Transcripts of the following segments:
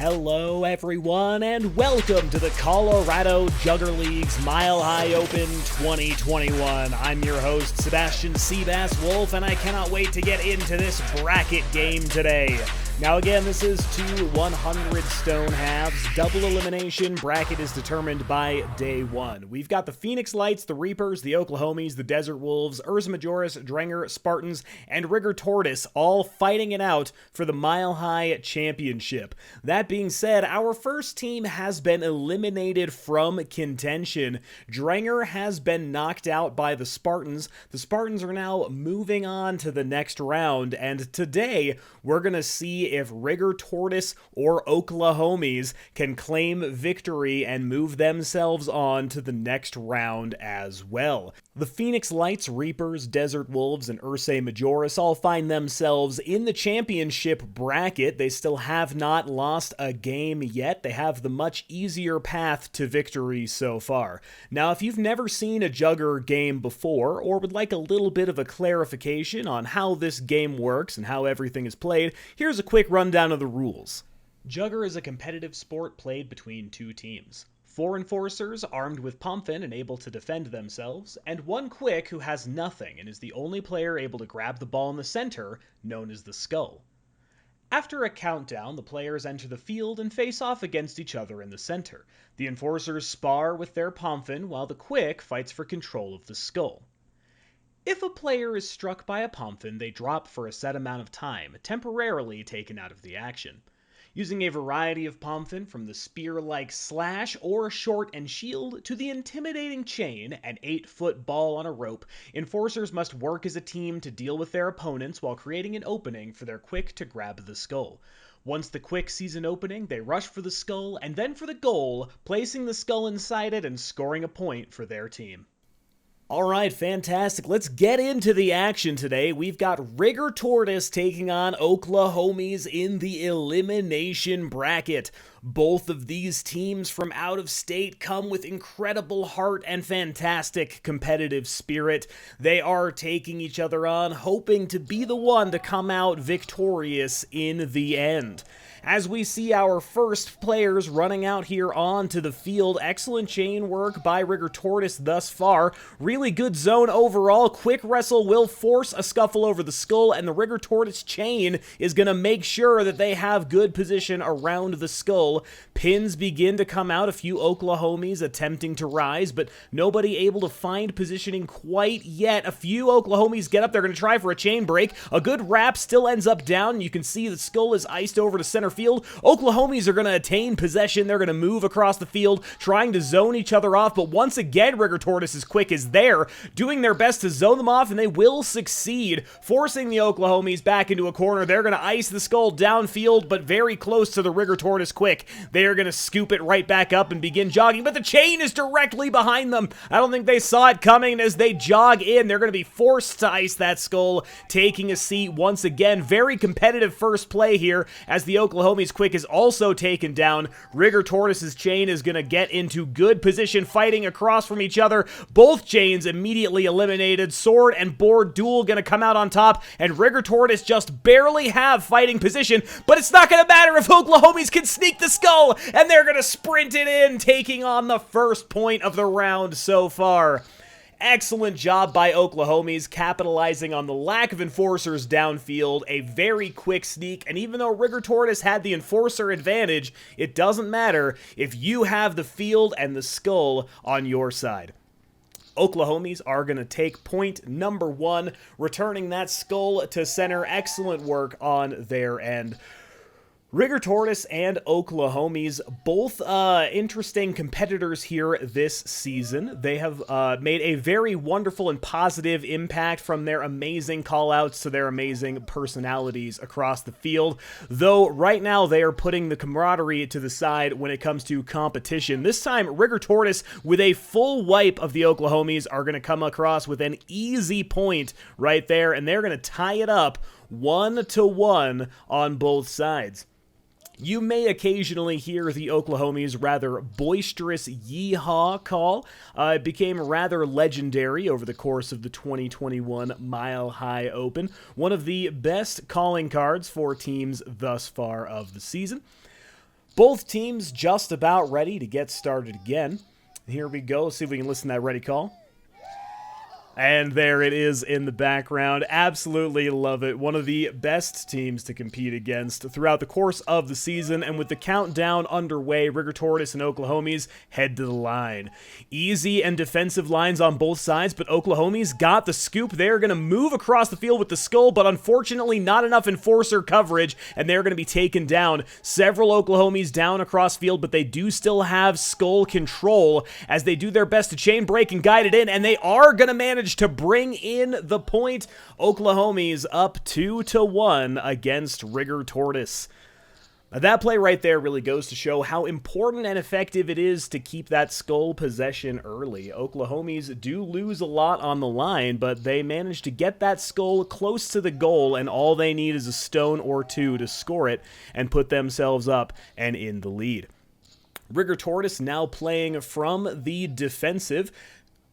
Hello everyone and welcome to the Colorado Jugger League's Mile High Open 2021. I'm your host Sebastian Seabass Wolf and I cannot wait to get into this bracket game today. Now again, this is two 100 stone halves. Double elimination bracket is determined by day one. We've got the Phoenix Lights, the Reapers, the Oklahomies, the Desert Wolves, Ursa Majoris, Drenger, Spartans, and Rigor Tortoise all fighting it out for the Mile High Championship. That being said, our first team has been eliminated from contention. Drenger has been knocked out by the Spartans. The Spartans are now moving on to the next round, and today we're going to see if Rigor Tortoise or Oklahomies can claim victory and move themselves on to the next round as well. The Phoenix Lights, Reapers, Desert Wolves, and Ursa Majoris all find themselves in the championship bracket. They still have not lost a game yet. They have the much easier path to victory so far. Now, if you've never seen a Jugger game before, or would like a little bit of a clarification on how this game works and how everything is played, here's a quick rundown of the rules. Jugger is a competitive sport played between two teams. 4 enforcers armed with pumpkin and able to defend themselves, and 1 quick who has nothing and is the only player able to grab the ball in the center, known as the skull. After a countdown, the players enter the field and face off against each other in the center. The enforcers spar with their pumpkin while the quick fights for control of the skull. If a player is struck by a pumpkin, they drop for a set amount of time, temporarily taken out of the action. Using a variety of pumpkin from the spear-like slash or short and shield to the intimidating chain, an 8-foot ball on a rope, enforcers must work as a team to deal with their opponents while creating an opening for their quick to grab the skull. Once the quick sees an opening, they rush for the skull and then for the goal, placing the skull inside it and scoring a point for their team. Alright, fantastic. Let's get into the action today. We've got Rigor Tortoise taking on Oklahomies in the elimination bracket. Both of these teams from out of state come with incredible heart and fantastic competitive spirit. They are taking each other on, hoping to be the one to come out victorious in the end. As we see our first players running out here onto the field, excellent chain work by Rigor Tortoise thus far. Really good zone overall. Quick wrestle will force a scuffle over the skull, and the Rigor Tortoise chain is going to make sure that they have good position around the skull. Pins begin to come out. A few Oklahomies attempting to rise, but nobody able to find positioning quite yet. A few Oklahomies get up. They're going to try for a chain break. A good wrap still ends up down. You can see the skull is iced over to center field. Oklahomies are going to attain possession. They're going to move across the field, trying to zone each other off, but once again, Rigor Tortoise's quick is there, doing their best to zone them off, and they will succeed, forcing the Oklahomies back into a corner. They're going to ice the skull downfield, but very close to the Rigor Tortoise quick. They are going to scoop it right back up and begin jogging, but the chain is directly behind them. I don't think they saw it coming, and as they jog in, they're going to be forced to ice that skull, taking a seat once again. Very competitive first play here, as the Oklahomies quick is also taken down. Rigor Tortoise's chain is going to get into good position, fighting across from each other. Both chains immediately eliminated. Sword and board duel going to come out on top, and Rigor Tortoise just barely have fighting position, but it's not going to matter if Oklahomies can sneak the skull, and they're going to sprint it in, taking on the first point of the round so far. Excellent job by Oklahomies, capitalizing on the lack of enforcers downfield, a very quick sneak, and even though Rigor Tortoise had the enforcer advantage, it doesn't matter if you have the field and the skull on your side. Oklahomies are going to take point number 1, returning that skull to center. Excellent work on their end. Rigor Tortoise and Oklahomies, both interesting competitors here this season. They have made a very wonderful and positive impact from their amazing callouts to their amazing personalities across the field, though right now they are putting the camaraderie to the side when it comes to competition. This time, Rigor Tortoise, with a full wipe of the Oklahomies, are going to come across with an easy point right there, and they're going to tie it up 1-1 on both sides. You may occasionally hear the Oklahomies' rather boisterous yeehaw call. It became rather legendary over the course of the 2021 Mile High Open, one of the best calling cards for teams thus far of the season. Both teams just about ready to get started again. Here we go. See if we can listen to that ready call. And there it is in the background. Absolutely love it. One of the best teams to compete against throughout the course of the season. And with the countdown underway, Rigor Tortoise and Oklahomies head to the line. Easy and defensive lines on both sides, but Oklahomies got the scoop. They're going to move across the field with the skull, but unfortunately not enough enforcer coverage, and they're going to be taken down. Several Oklahomies down across field, but they do still have skull control as they do their best to chain break and guide it in, and they are going to manage to bring in the point. Oklahomies up 2-1 against Rigor Tortoise. Now, that play right there really goes to show how important and effective it is to keep that skull possession early. Oklahomies do lose a lot on the line, but they manage to get that skull close to the goal, and all they need is a stone or two to score it and put themselves up and in the lead. Rigor Tortoise now playing from the defensive.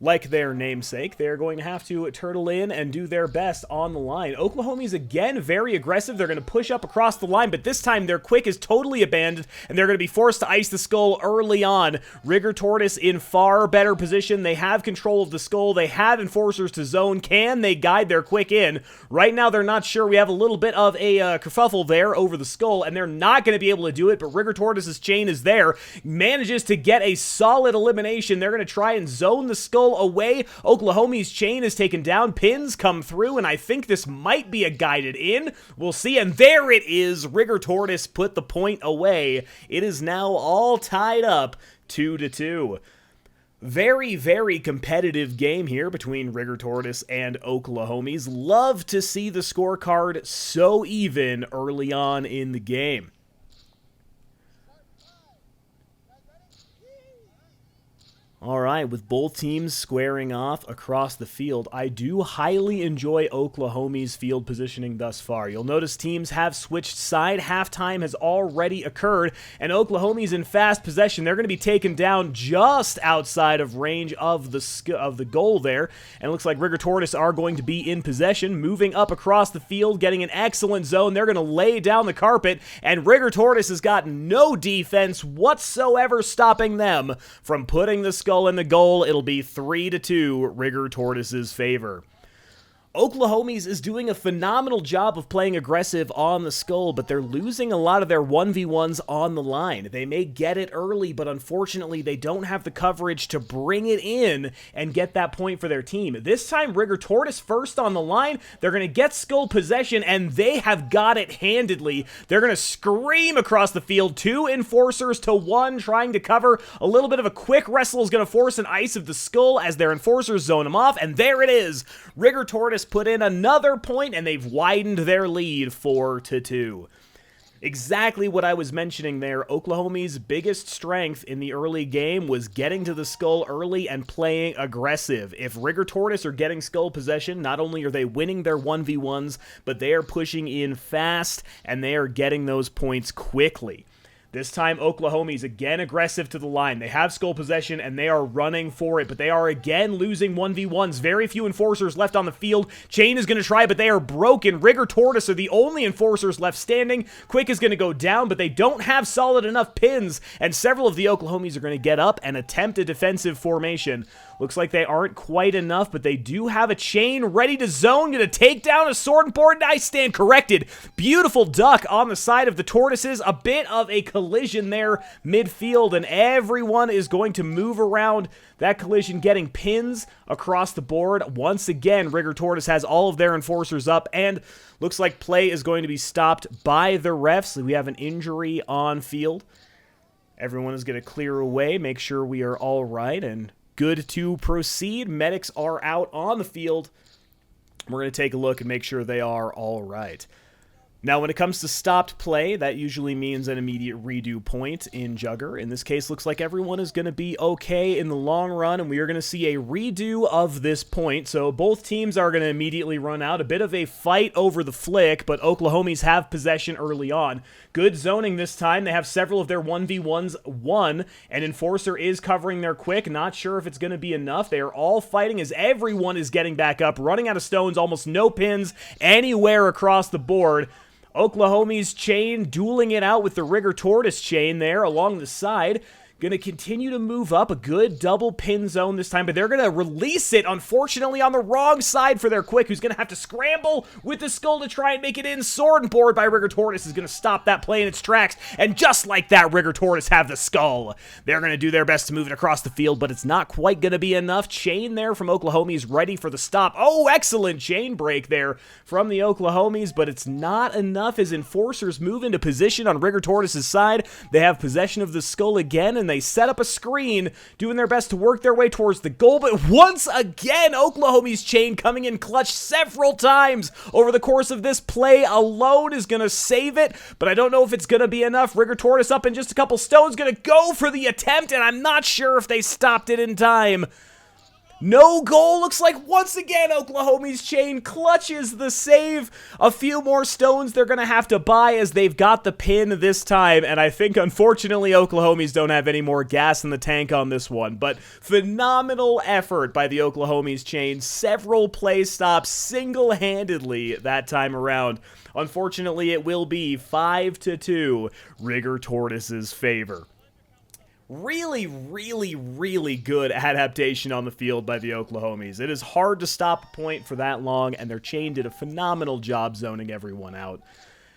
Like their namesake, they're going to have to turtle in and do their best on the line. Oklahomies, again, very aggressive. They're going to push up across the line, but this time their quick is totally abandoned, and they're going to be forced to ice the skull early on. Rigor Tortoise in far better position. They have control of the skull. They have enforcers to zone. Can they guide their quick in? Right now, they're not sure. We have a little bit of a kerfuffle there over the skull, and they're not going to be able to do it, but Rigor Tortoise's chain is there. Manages to get a solid elimination. They're going to try and zone the skull away. Oklahomies' chain is taken down. Pins come through, and I think this might be a guided in. We'll see, and there it is. Rigor Tortoise put the point away. It is now all tied up 2-2. Very, very competitive game here between Rigor Tortoise and Oklahomies. Love to see the scorecard so even early on in the game. All right, with both teams squaring off across the field, I do highly enjoy Oklahomies' field positioning thus far. You'll notice teams have switched side. Halftime has already occurred, and Oklahomies in fast possession. They're going to be taken down just outside of range of the goal there, and it looks like Rigor Tortoise are going to be in possession, moving up across the field, getting an excellent zone. They're going to lay down the carpet, and Rigor Tortoise has got no defense whatsoever stopping them from putting the skull in the goal. It'll be 3-2 Rigor Tortoise's favor. Oklahomies is doing a phenomenal job of playing aggressive on the skull, but they're losing a lot of their 1v1s on the line. They may get it early, but unfortunately they don't have the coverage to bring it in and get that point for their team. This time, Rigor Tortoise first on the line. They're going to get skull possession, and they have got it handedly. They're going to scream across the field. 2 enforcers to 1 trying to cover. A little bit of a quick wrestle is going to force an ice of the skull as their enforcers zone him off, and there it is. Rigor Tortoise put in another point, and they've widened their lead 4-2. Exactly what I was mentioning there. Oklahomies' biggest strength in the early game was getting to the skull early and playing aggressive. If Rigor Tortoise are getting skull possession, not only are they winning their 1v1s, but they are pushing in fast, and they are getting those points quickly. This time, Oklahomies again aggressive to the line. They have skull possession, and they are running for it, but they are again losing 1v1s. Very few enforcers left on the field. Chain is going to try, but they are broken. Rigor Tortoise are the only enforcers left standing. Quick is going to go down, but they don't have solid enough pins, and several of the Oklahomies are going to get up and attempt a defensive formation. Looks like they aren't quite enough, but they do have a chain ready to zone. Going to take down a sword and board. I stand corrected. Beautiful duck on the side of the Tortoises. A bit of a collision there midfield, and everyone is going to move around that collision, getting pins across the board. Once again, Rigor Tortoise has all of their enforcers up, and looks like play is going to be stopped by the refs. We have an injury on field. Everyone is going to clear away, make sure we are all right, and good to proceed. Medics are out on the field. We're going to take a look and make sure they are all right. Now, when it comes to stopped play, that usually means an immediate redo point in Jugger. In this case, looks like everyone is going to be okay in the long run, and we are going to see a redo of this point. So both teams are going to immediately run out. A bit of a fight over the flick, but Oklahomies have possession early on. Good zoning this time. They have several of their 1v1s won, and Enforcer is covering their quick. Not sure if it's going to be enough. They are all fighting as everyone is getting back up, running out of stones, almost no pins anywhere across the board. Oklahomies chain dueling it out with the Rigor Tortoise chain there along the side. Going to continue to move up. A good double pin zone this time, but they're going to release it, unfortunately, on the wrong side for their Quick, who's going to have to scramble with the skull to try and make it in. Sword and board by Rigor Tortoise is going to stop that play in its tracks, and just like that, Rigor Tortoise have the skull. They're going to do their best to move it across the field, but it's not quite going to be enough. Chain there from Oklahomies ready for the stop. Oh, excellent chain break there from the Oklahomies, but it's not enough as Enforcers move into position on Rigor Tortoise's side. They have possession of the skull again, and they set up a screen, doing their best to work their way towards the goal, but once again, Oklahomies chain coming in clutch several times over the course of this play alone is going to save it, but I don't know if it's going to be enough. Rigor Tortoise up in just a couple stones, going to go for the attempt, and I'm not sure if they stopped it in time. No goal. Looks like once again Oklahomies chain clutches the save. A few more stones they're going to have to buy as they've got the pin this time, and I think unfortunately Oklahomies don't have any more gas in the tank on this one, but phenomenal effort by the Oklahomies chain. Several play stops single-handedly that time around. Unfortunately, it will be 5-2 Rigor Tortoise's favor. Really, really, really good adaptation on the field by the Oklahomies. It is hard to stop a point for that long, and their chain did a phenomenal job zoning everyone out.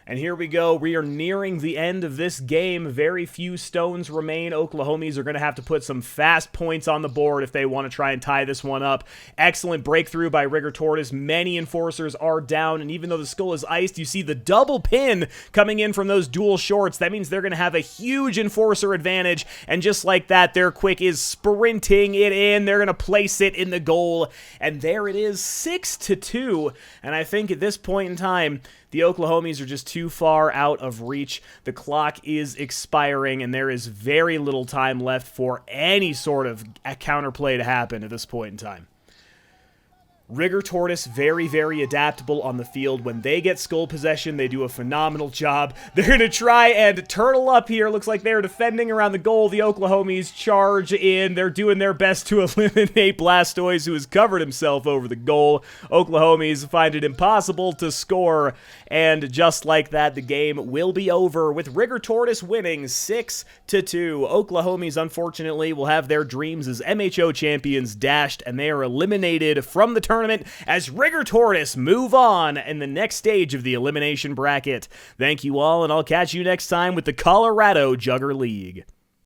And here we go. We are nearing the end of this game. Very few stones remain. Oklahomies are going to have to put some fast points on the board if they want to try and tie this one up. Excellent breakthrough by Rigor Tortoise. Many Enforcers are down, and even though the skull is iced, you see the double pin coming in from those dual shorts. That means they're going to have a huge Enforcer advantage, and just like that, their Quick is sprinting it in. They're going to place it in the goal, and there it is, 6-2. And I think at this point in time, the Oklahomies are just too far out of reach. The clock is expiring, and there is very little time left for any sort of counterplay to happen at this point in time. Rigor Tortoise, very, very adaptable on the field. When they get skull possession, they do a phenomenal job. They're going to try and turtle up here. Looks like they're defending around the goal. The Oklahomies charge in. They're doing their best to eliminate Blastoise, who has covered himself over the goal. Oklahomies find it impossible to score, and just like that, the game will be over with Rigor Tortoise winning 6-2. Oklahomies, unfortunately, will have their dreams as MHO champions dashed, and they are eliminated from the tournament as Rigor Tortoise move on in the next stage of the Elimination Bracket. Thank you all, and I'll catch you next time with the Colorado Jugger League.